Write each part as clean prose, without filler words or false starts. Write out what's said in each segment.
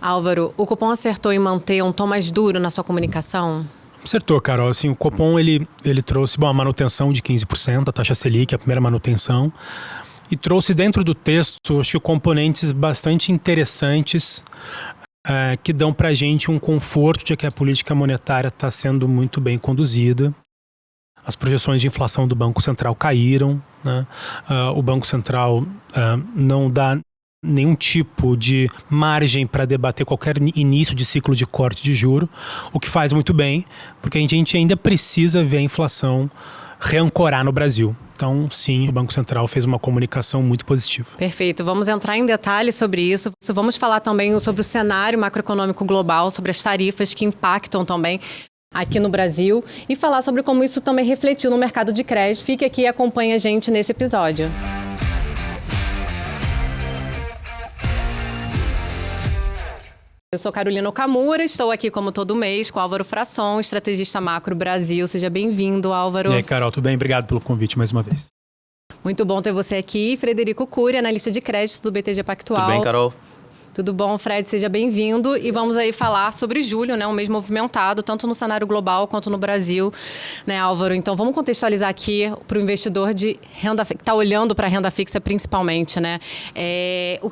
Álvaro, o Copom acertou em manter um tom mais duro na sua comunicação? Acertou, Carol. Assim, o Copom ele trouxe a manutenção de 15%, a taxa Selic, a primeira manutenção, e trouxe dentro do texto, acho que, componentes bastante interessantes que dão para a gente um conforto de que a política monetária está sendo muito bem conduzida. As projeções de inflação do Banco Central caíram, né? O Banco Central não dá nenhum tipo de margem para debater qualquer início de ciclo de corte de juro, o que faz muito bem, porque a gente ainda precisa ver a inflação reancorar no Brasil. Então, sim, o Banco Central fez uma comunicação muito positiva. Perfeito. Vamos entrar em detalhes sobre isso. Vamos falar também sobre o cenário macroeconômico global, sobre as tarifas que impactam também aqui no Brasil e falar sobre como isso também refletiu no mercado de crédito. Fique aqui e acompanhe a gente nesse episódio. Eu sou Carolina Okamura, estou aqui como todo mês com Álvaro Frasson, estrategista macro Brasil. Seja bem-vindo, Álvaro. E aí, Carol, tudo bem? Obrigado pelo convite mais uma vez. Muito bom ter você aqui. Frederico Cury, analista de crédito do BTG Pactual. Tudo bem, Carol? Tudo bom, Fred? Seja bem-vindo. E vamos aí falar sobre julho, né? Um mês movimentado, tanto no cenário global quanto no Brasil, né, Álvaro? Então, vamos contextualizar aqui para o investidor de renda que está olhando para a renda fixa principalmente, né? O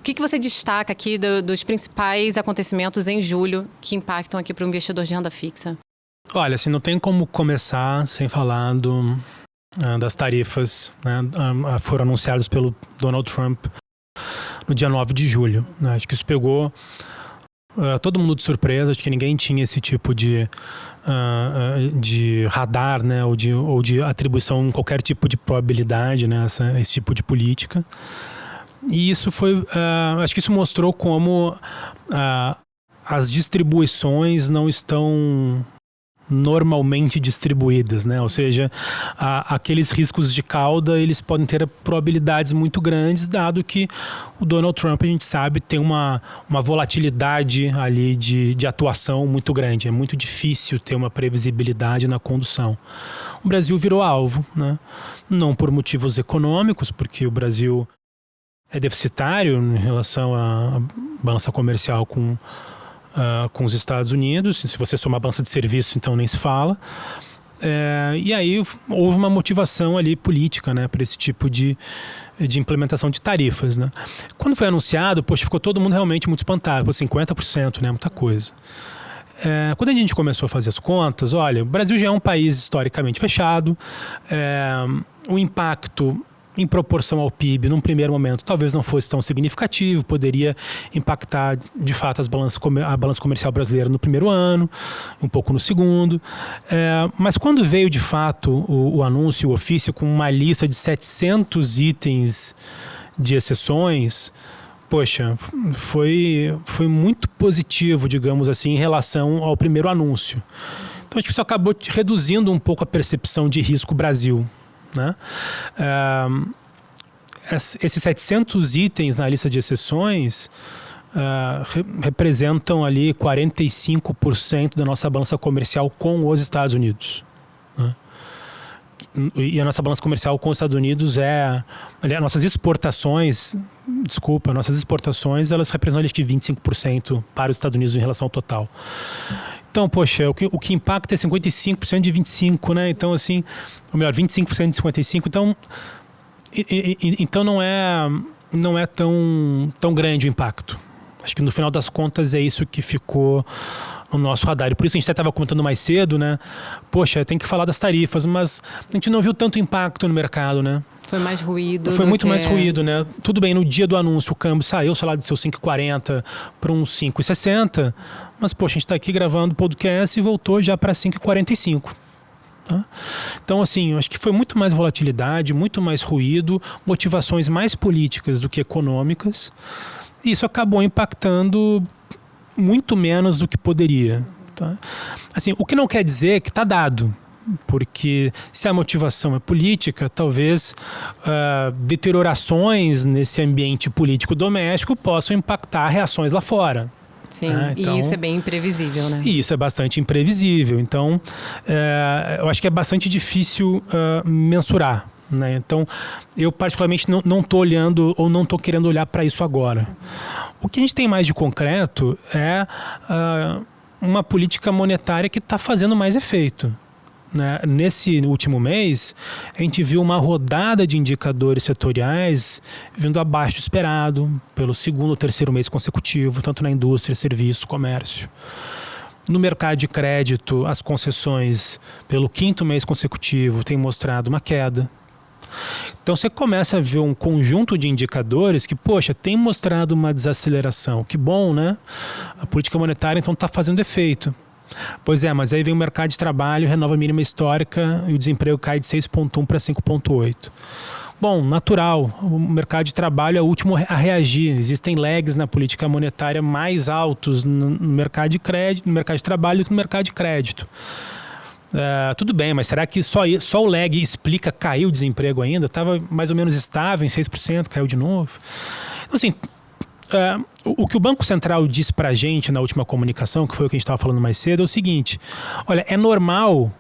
que você destaca aqui dos principais acontecimentos em julho que impactam aqui para o investidor de renda fixa? Olha, assim, não tem como começar sem falar das tarifas, né? Foram anunciadas pelo Donald Trump no dia 9 de julho. Né? Acho que isso pegou todo mundo de surpresa. Acho que ninguém tinha esse tipo de radar, né? ou de atribuição, qualquer tipo de probabilidade, né? Esse tipo de política. E isso foi, acho que isso mostrou como as distribuições não estão normalmente distribuídas, né? Ou seja, aqueles riscos de cauda, eles podem ter probabilidades muito grandes, dado que o Donald Trump, a gente sabe, tem uma volatilidade ali de atuação muito grande. É muito difícil ter uma previsibilidade na condução. O Brasil virou alvo, né? Não por motivos econômicos, porque o Brasil é deficitário em relação à balança comercial com os Estados Unidos. Se você somar a balança de serviço, então nem se fala. E aí houve uma motivação ali política, né, para esse tipo de implementação de tarifas, né? Quando foi anunciado, ficou todo mundo realmente muito espantado, 50%, né, muita coisa. Quando a gente começou a fazer as contas, olha, o Brasil já é um país historicamente fechado, o impacto em proporção ao PIB, num primeiro momento, talvez não fosse tão significativo, poderia impactar, de fato, a balança comercial brasileira no primeiro ano, um pouco no segundo. Mas quando veio, de fato, o anúncio, o ofício, com uma lista de 700 itens de exceções, foi muito positivo, digamos assim, em relação ao primeiro anúncio. Então, acho que isso acabou reduzindo um pouco a percepção de risco Brasil. Né? Esses 700 itens na lista de exceções representam ali 45% da nossa balança comercial com os Estados Unidos. Né? E a nossa balança comercial com os Estados Unidos nossas exportações, elas representam ali de 25% para os Estados Unidos em relação ao total. Então, o que impacta é 55% de 25%, né? Então, assim, ou melhor, 25% de 55%. Então não é tão grande o impacto. Acho que no final das contas é isso que ficou no nosso radar. E por isso a gente até estava comentando mais cedo, né? Tem que falar das tarifas, mas a gente não viu tanto impacto no mercado, né? Foi mais ruído. Foi muito mais ruído, né? Tudo bem, no dia do anúncio o câmbio saiu, sei lá, de seus 5,40 para uns 5,60, mas a gente está aqui gravando o podcast e voltou já para 5,45. Tá? Então, assim, eu acho que foi muito mais volatilidade, muito mais ruído, motivações mais políticas do que econômicas, e isso acabou impactando muito menos do que poderia. Tá? Assim, o que não quer dizer que está dado. Porque se a motivação é política, talvez deteriorações nesse ambiente político doméstico possam impactar reações lá fora. Sim, então, e isso é bem imprevisível, né? E isso é bastante imprevisível. Então, eu acho que é bastante difícil mensurar. né? Então, eu particularmente não estou olhando ou não estou querendo olhar para isso agora. O que a gente tem mais de concreto é uma política monetária que está fazendo mais efeito, né? Nesse último mês, a gente viu uma rodada de indicadores setoriais vindo abaixo do esperado pelo segundo ou terceiro mês consecutivo, tanto na indústria, serviço, comércio. No mercado de crédito, as concessões, pelo quinto mês consecutivo, têm mostrado uma queda. Então você começa a ver um conjunto de indicadores que, poxa, tem mostrado uma desaceleração. Que bom, né? A política monetária, então, está fazendo efeito. Pois é, mas aí vem o mercado de trabalho, renova a mínima histórica e o desemprego cai de 6,1 para 5,8. Bom, natural, o mercado de trabalho é o último a reagir. Existem lags na política monetária mais altos no mercado de crédito, no mercado de trabalho do que no mercado de crédito. Tudo bem, mas será que só o lag explica cair o desemprego ainda? Estava mais ou menos estável em 6%, caiu de novo. Então, assim, o que o Banco Central disse para a gente na última comunicação, que foi o que a gente estava falando mais cedo, é o seguinte: olha, é normal,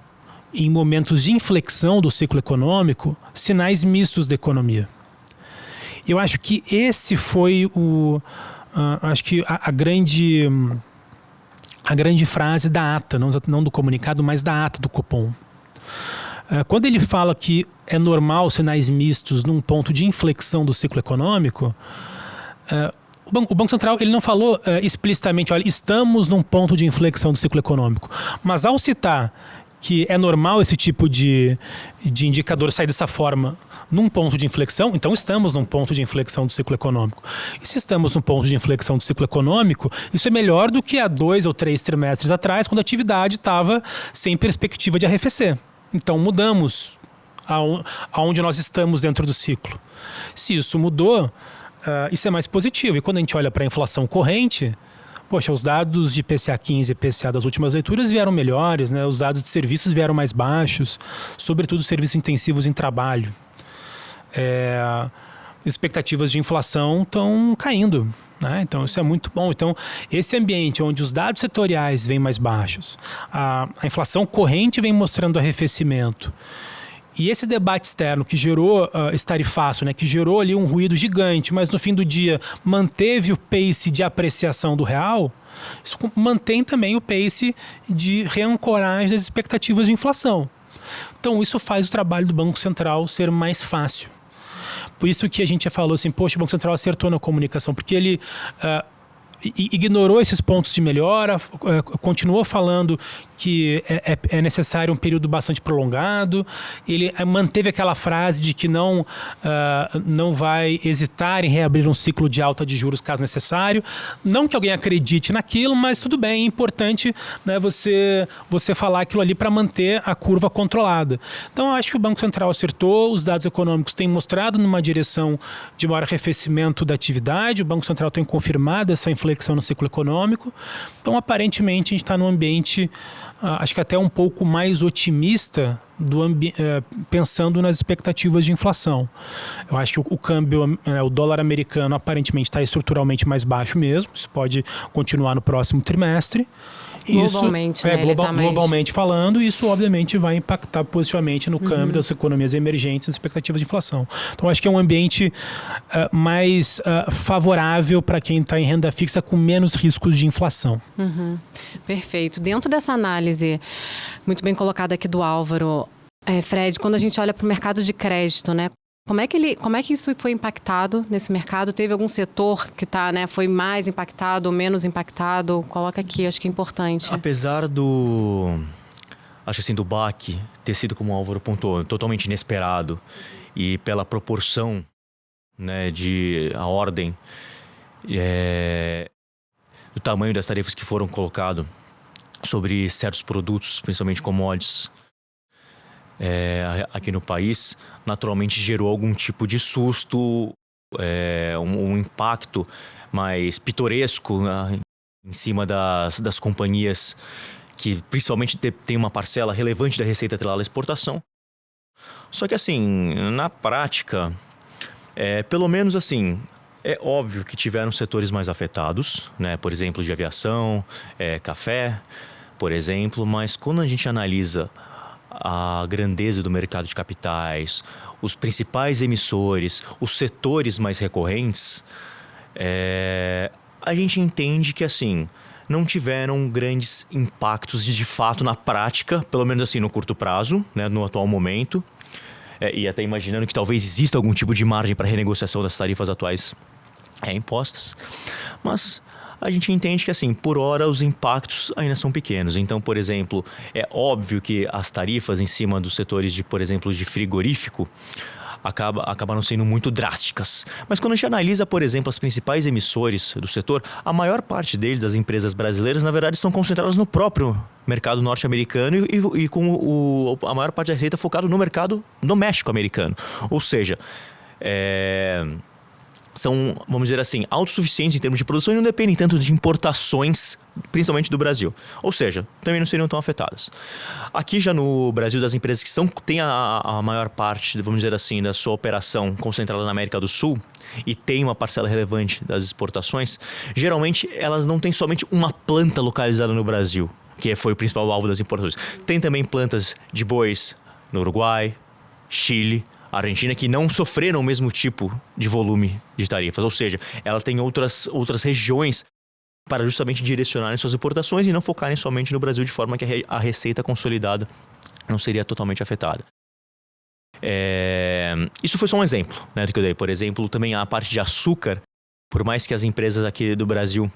em momentos de inflexão do ciclo econômico, sinais mistos da economia. Eu acho que esse foi acho que a grande frase da ata, não do comunicado, mas da ata do Copom. Quando ele fala que é normal sinais mistos num ponto de inflexão do ciclo econômico, o Banco Central ele não falou explicitamente, olha, estamos num ponto de inflexão do ciclo econômico. Mas ao citar que é normal esse tipo de indicador sair dessa forma num ponto de inflexão, então estamos num ponto de inflexão do ciclo econômico. E se estamos num ponto de inflexão do ciclo econômico, isso é melhor do que há 2 ou 3 trimestres atrás, quando a atividade estava sem perspectiva de arrefecer. Então mudamos aonde nós estamos dentro do ciclo. Se isso mudou, isso é mais positivo. E quando a gente olha para a inflação corrente, poxa, os dados de PCA 15 e PCA das últimas leituras vieram melhores, né? Os dados de serviços vieram mais baixos, sobretudo serviços intensivos em trabalho. Expectativas de inflação estão caindo, né? Então isso é muito bom. Então esse ambiente onde os dados setoriais vêm mais baixos, a inflação corrente vem mostrando arrefecimento, e esse debate externo que gerou estarifaço, né, que gerou ali um ruído gigante, mas no fim do dia manteve o pace de apreciação do real, isso mantém também o pace de reancoragem das expectativas de inflação. Então isso faz o trabalho do Banco Central ser mais fácil. Por isso que a gente já falou assim, poxa, o Banco Central acertou na comunicação, porque ele ignorou esses pontos de melhora, continuou falando que é necessário um período bastante prolongado. Ele manteve aquela frase de que não vai hesitar em reabrir um ciclo de alta de juros caso necessário. Não que alguém acredite naquilo, mas tudo bem, é importante, né, você falar aquilo ali para manter a curva controlada. Então, eu acho que o Banco Central acertou, os dados econômicos têm mostrado numa direção de maior arrefecimento da atividade, o Banco Central tem confirmado essa inflexão no ciclo econômico. Então, aparentemente, a gente está num ambiente acho que até um pouco mais otimista pensando nas expectativas de inflação. Eu acho que o câmbio, o dólar americano aparentemente está estruturalmente mais baixo mesmo, isso pode continuar no próximo trimestre. Globalmente, né? Globalmente falando, isso obviamente vai impactar positivamente no câmbio das economias emergentes e expectativas de inflação. Então acho que é um ambiente mais favorável para quem está em renda fixa com menos riscos de inflação. Perfeito. Dentro dessa análise muito bem colocada aqui do Álvaro, Fred, quando a gente olha para o mercado de crédito, né? Como é que isso foi impactado nesse mercado? Teve algum setor que foi mais impactado ou menos impactado? Coloca aqui, acho que é importante. Apesar do baque ter sido, como o Álvaro pontuou, totalmente inesperado, e pela proporção, né, a ordem do tamanho das tarefas que foram colocadas sobre certos produtos, principalmente commodities, aqui no país, naturalmente gerou algum tipo de susto, um impacto mais pitoresco, né, em cima das companhias que principalmente tem uma parcela relevante da receita atrelada à exportação. Só que assim, na prática, pelo menos assim, é óbvio que tiveram setores mais afetados, né? Por exemplo, de aviação, café, por exemplo, mas quando a gente analisa a grandeza do mercado de capitais, os principais emissores, os setores mais recorrentes, a gente entende que, assim, não tiveram grandes impactos de fato na prática, pelo menos assim no curto prazo, né, no atual momento, e até imaginando que talvez exista algum tipo de margem para renegociação das tarifas atuais impostas, mas a gente entende que, assim, por hora os impactos ainda são pequenos. Então, por exemplo, é óbvio que as tarifas em cima dos setores de, por exemplo, de frigorífico acabaram sendo muito drásticas. Mas quando a gente analisa, por exemplo, as principais emissores do setor, a maior parte deles, das empresas brasileiras, na verdade, estão concentradas no próprio mercado norte-americano e com a maior parte da receita focada no mercado doméstico americano. Ou seja, são, vamos dizer assim, autossuficientes em termos de produção e não dependem tanto de importações, principalmente do Brasil. Ou seja, também não seriam tão afetadas. Aqui já no Brasil, das empresas que têm a maior parte, vamos dizer assim, da sua operação concentrada na América do Sul e tem uma parcela relevante das exportações, geralmente elas não têm somente uma planta localizada no Brasil, que foi o principal alvo das importações. Tem também plantas de bois no Uruguai, Chile, Argentina, que não sofreram o mesmo tipo de volume de tarifas. Ou seja, ela tem outras regiões para justamente direcionarem suas importações e não focarem somente no Brasil, de forma que a receita consolidada não seria totalmente afetada. Isso foi só um exemplo, né, do que eu dei. Por exemplo, também a parte de açúcar, por mais que as empresas aqui do Brasil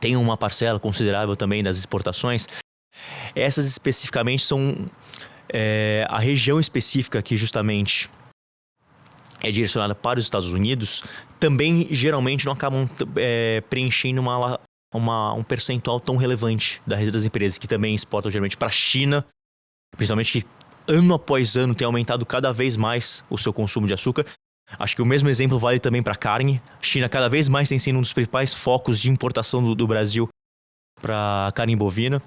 tenham uma parcela considerável também das exportações, essas especificamente são a região específica que justamente é direcionada para os Estados Unidos, também geralmente não acabam preenchendo um percentual tão relevante da receita das empresas, que também exportam geralmente para a China, principalmente, que ano após ano tem aumentado cada vez mais o seu consumo de açúcar. Acho que o mesmo exemplo vale também para a carne. A China cada vez mais tem sido um dos principais focos de importação do Brasil para carne bovina.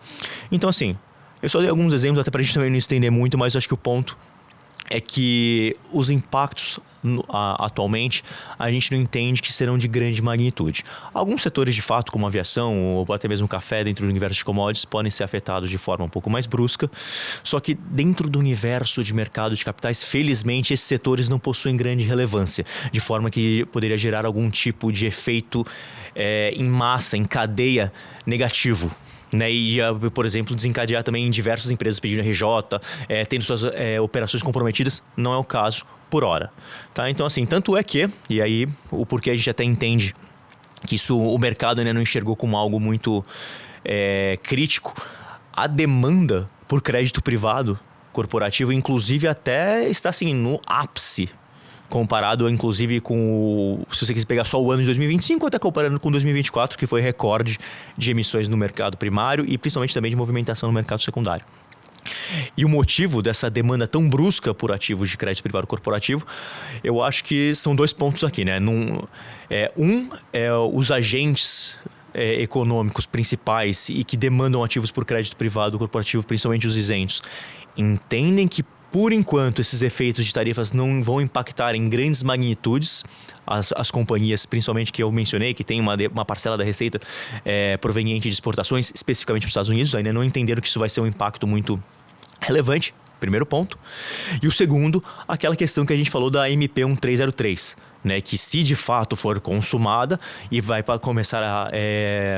Então, assim, eu só dei alguns exemplos até para a gente também não estender muito, mas acho que o ponto é que os impactos atualmente a gente não entende que serão de grande magnitude. Alguns setores, de fato, como aviação ou até mesmo café dentro do universo de commodities, podem ser afetados de forma um pouco mais brusca, só que dentro do universo de mercado de capitais, felizmente, esses setores não possuem grande relevância, de forma que poderia gerar algum tipo de efeito em massa, em cadeia negativo. Né, e, por exemplo, desencadear também diversas empresas pedindo RJ, tendo suas operações comprometidas. Não é o caso por hora. Tá? Então, assim, tanto é que, e aí o porquê a gente até entende que isso o mercado ainda não enxergou como algo muito crítico, a demanda por crédito privado corporativo, inclusive, até está assim, no ápice, comparado inclusive com se você quiser pegar só o ano de 2025, até comparando com 2024, que foi recorde de emissões no mercado primário e principalmente também de movimentação no mercado secundário. E o motivo dessa demanda tão brusca por ativos de crédito privado corporativo, eu acho que são dois pontos aqui, né? Os agentes econômicos principais e que demandam ativos por crédito privado corporativo, principalmente os isentos, entendem que, por enquanto, esses efeitos de tarifas não vão impactar em grandes magnitudes as companhias, principalmente que eu mencionei, que tem uma parcela da receita proveniente de exportações, especificamente para os Estados Unidos. Ainda não entenderam que isso vai ser um impacto muito relevante, primeiro ponto. E o segundo, aquela questão que a gente falou da MP 1303, né, que se de fato for consumada e vai começar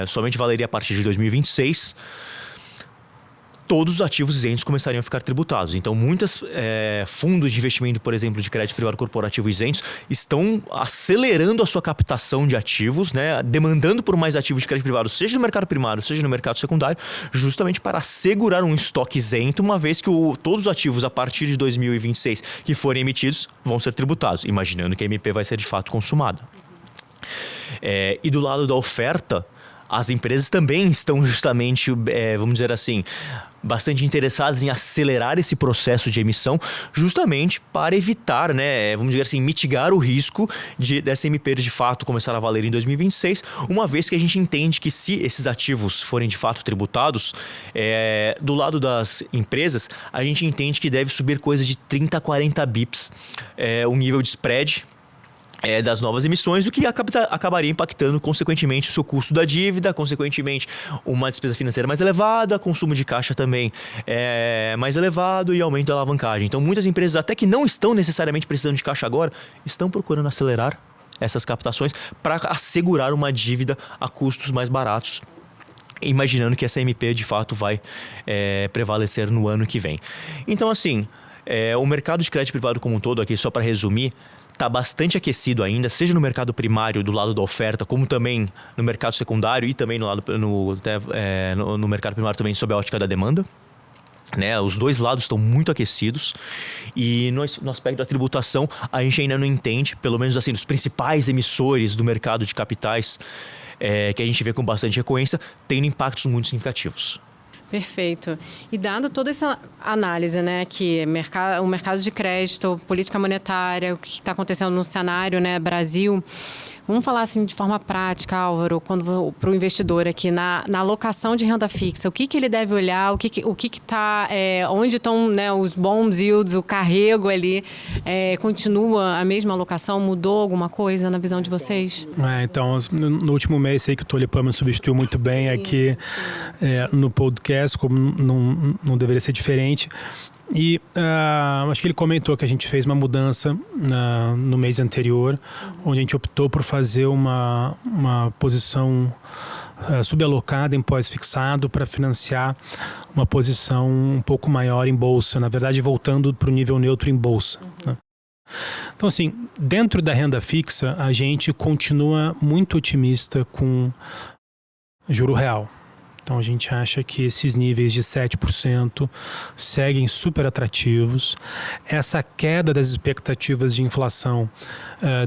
somente valeria a partir de 2026, todos os ativos isentos começariam a ficar tributados. Então, muitos fundos de investimento, por exemplo, de crédito privado corporativo isentos, estão acelerando a sua captação de ativos, né, demandando por mais ativos de crédito privado, seja no mercado primário, seja no mercado secundário, justamente para assegurar um estoque isento, uma vez que todos os ativos a partir de 2026 que forem emitidos vão ser tributados, imaginando que a MP vai ser de fato consumada. E do lado da oferta, as empresas também estão justamente, vamos dizer assim, bastante interessadas em acelerar esse processo de emissão, justamente para evitar, né, vamos dizer assim, mitigar o risco dessa MP de fato começar a valer em 2026, uma vez que a gente entende que, se esses ativos forem de fato tributados, do lado das empresas, a gente entende que deve subir coisa de 30 a 40 bips, o nível de spread das novas emissões, o que acabaria impactando, consequentemente, o seu custo da dívida, consequentemente, uma despesa financeira mais elevada, consumo de caixa também mais elevado e aumento da alavancagem. Então, muitas empresas, até que não estão necessariamente precisando de caixa agora, estão procurando acelerar essas captações para assegurar uma dívida a custos mais baratos, imaginando que essa MP, de fato, vai prevalecer no ano que vem. Então, assim, o mercado de crédito privado como um todo, aqui só para resumir, está bastante aquecido ainda, seja no mercado primário do lado da oferta, como também no mercado secundário e também no mercado primário também sob a ótica da demanda. Né? Os dois lados estão muito aquecidos e no aspecto da tributação a gente ainda não entende, pelo menos assim, os principais emissores do mercado de capitais que a gente vê com bastante recorrência, tendo impactos muito significativos. Perfeito. E dado toda essa análise, né, que o mercado de crédito, política monetária, o que está acontecendo no cenário, né, Brasil, vamos falar assim de forma prática, Álvaro, para o investidor aqui na alocação de renda fixa, o que ele deve olhar, o que está, onde estão, né, os bons yields, o carrego ali, continua a mesma alocação, mudou alguma coisa na visão de vocês? Então, no último mês, sei que o Tulipã me substituiu muito bem aqui no podcast, como não deveria ser diferente. E acho que ele comentou que a gente fez uma mudança no mês anterior, onde a gente optou por fazer uma posição subalocada em pós-fixado para financiar uma posição um pouco maior em bolsa, na verdade voltando para o nível neutro em bolsa. Né? Então, assim, dentro da renda fixa, a gente continua muito otimista com juro real. Então, a gente acha que esses níveis de 7% seguem super atrativos. Essa queda das expectativas de inflação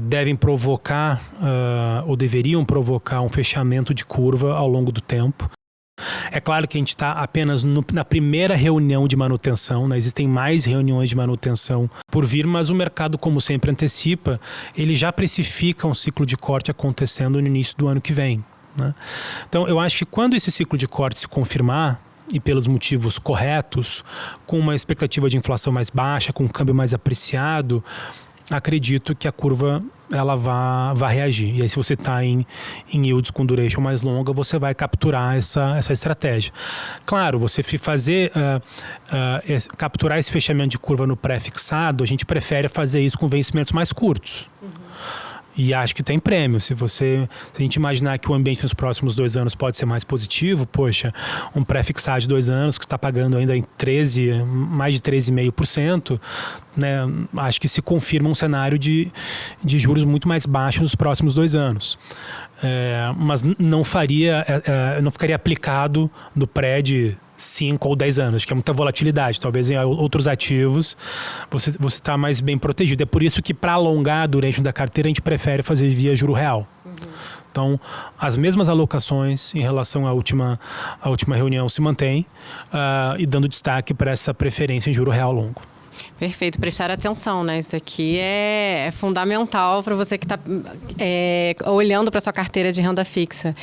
devem provocar, ou deveriam provocar, um fechamento de curva ao longo do tempo. É claro que a gente está apenas na primeira reunião de manutenção, né? Existem mais reuniões de manutenção por vir, mas o mercado, como sempre antecipa, ele já precifica um ciclo de corte acontecendo no início do ano que vem. Né? Então, eu acho que quando esse ciclo de corte se confirmar, e pelos motivos corretos, com uma expectativa de inflação mais baixa, com um câmbio mais apreciado, acredito que a curva ela vai reagir. E aí, se você está em yields com duration mais longa, você vai capturar essa estratégia. Claro, você capturar esse fechamento de curva no pré-fixado, a gente prefere fazer isso com vencimentos mais curtos. E acho que tem prêmio. Se a gente imaginar que o ambiente nos próximos 2 anos pode ser mais positivo, poxa, um pré-fixado de 2 anos que está pagando ainda em mais de 13,5%, né, acho que se confirma um cenário de juros muito mais baixos nos próximos 2 anos. Mas não ficaria aplicado no pré de 5 ou 10 anos, que é muita volatilidade. Talvez em outros ativos você está mais bem protegido. É por isso que, para alongar a duration da carteira, a gente prefere fazer via juro real. Então, as mesmas alocações em relação à última reunião se mantêm, e dando destaque para essa preferência em juro real longo. Perfeito, prestar atenção, né? Isso aqui é fundamental para você que está olhando para sua carteira de renda fixa.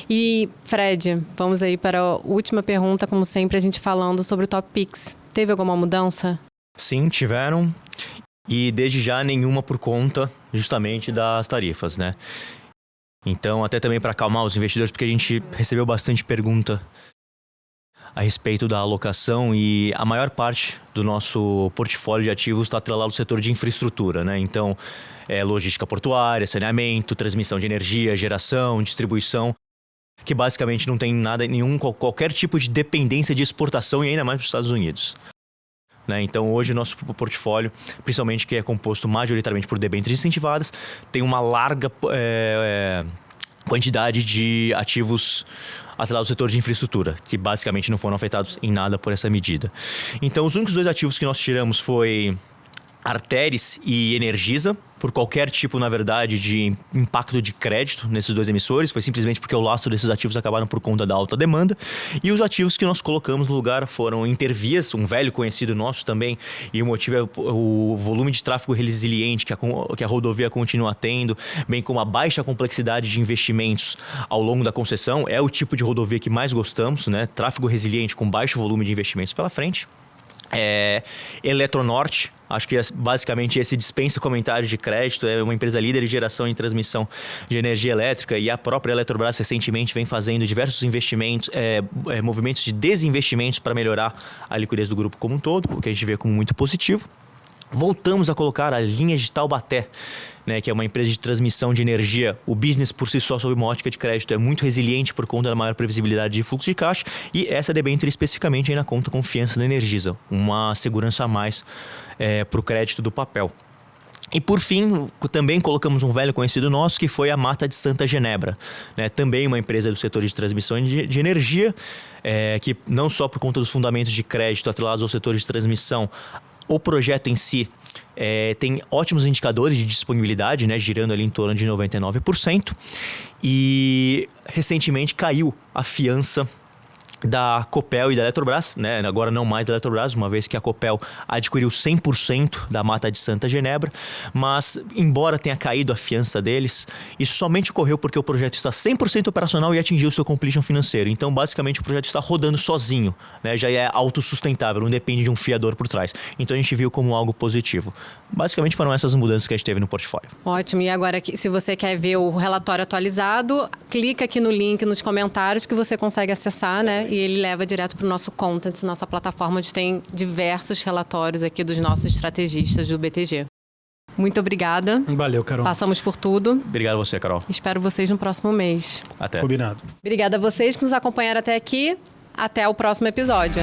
E, Fred, vamos aí para a última pergunta, como sempre, a gente falando sobre o Top Picks. Teve alguma mudança? Sim, tiveram. E desde já nenhuma por conta justamente das tarifas, né? Então, até também para acalmar os investidores, porque a gente recebeu bastante pergunta a respeito da alocação e a maior parte do nosso portfólio de ativos está atrelado ao setor de infraestrutura, né? Então, logística portuária, saneamento, transmissão de energia, geração, distribuição, que basicamente não tem qualquer tipo de dependência de exportação e ainda mais para os Estados Unidos. Né? Então, hoje o nosso portfólio, principalmente que é composto majoritariamente por debêntures incentivadas, tem uma larga quantidade de ativos atrelados ao setor de infraestrutura, que basicamente não foram afetados em nada por essa medida. Então, os únicos 2 ativos que nós tiramos foi Arteris e Energisa, por qualquer tipo, na verdade, de impacto de crédito nesses 2 emissores. Foi simplesmente porque o lastro desses ativos acabaram por conta da alta demanda. E os ativos que nós colocamos no lugar foram Intervias, um velho conhecido nosso também, e o motivo é o volume de tráfego resiliente que a rodovia continua tendo, bem como a baixa complexidade de investimentos ao longo da concessão. É o tipo de rodovia que mais gostamos, né? Tráfego resiliente com baixo volume de investimentos pela frente. Eletronorte, acho que basicamente esse dispensa comentários de crédito, é uma empresa líder de geração e transmissão de energia elétrica, e a própria Eletrobras recentemente vem fazendo diversos investimentos, movimentos de desinvestimentos para melhorar a liquidez do grupo como um todo, o que a gente vê como muito positivo. Voltamos a colocar as linhas de Taubaté, né, que é uma empresa de transmissão de energia. O business por si só, sob uma ótica de crédito, é muito resiliente por conta da maior previsibilidade de fluxo de caixa, e essa debênture especificamente ainda conta confiança na Energisa, uma segurança a mais para o crédito do papel. E por fim, também colocamos um velho conhecido nosso, que foi a Mata de Santa Genebra, né? Também uma empresa do setor de transmissão de energia, que não só por conta dos fundamentos de crédito atrelados ao setor de transmissão, o projeto em si tem ótimos indicadores de disponibilidade, né, girando ali em torno de 99%. E recentemente caiu a fiança da Copel e da Eletrobras, né? Agora não mais da Eletrobras, uma vez que a Copel adquiriu 100% da Mata de Santa Genebra, mas embora tenha caído a fiança deles, isso somente ocorreu porque o projeto está 100% operacional e atingiu o seu completion financeiro. Então, basicamente, o projeto está rodando sozinho, né? Já é autossustentável, não depende de um fiador por trás. Então, a gente viu como algo positivo. Basicamente, foram essas mudanças que a gente teve no portfólio. Ótimo. E agora, se você quer ver o relatório atualizado, clica aqui no link nos comentários que você consegue acessar, né? E ele leva direto para o nosso content, nossa plataforma, onde tem diversos relatórios aqui dos nossos estrategistas do BTG. Muito obrigada. Valeu, Carol. Passamos por tudo. Obrigado a você, Carol. Espero vocês no próximo mês. Até. Combinado. Obrigada a vocês que nos acompanharam até aqui. Até o próximo episódio.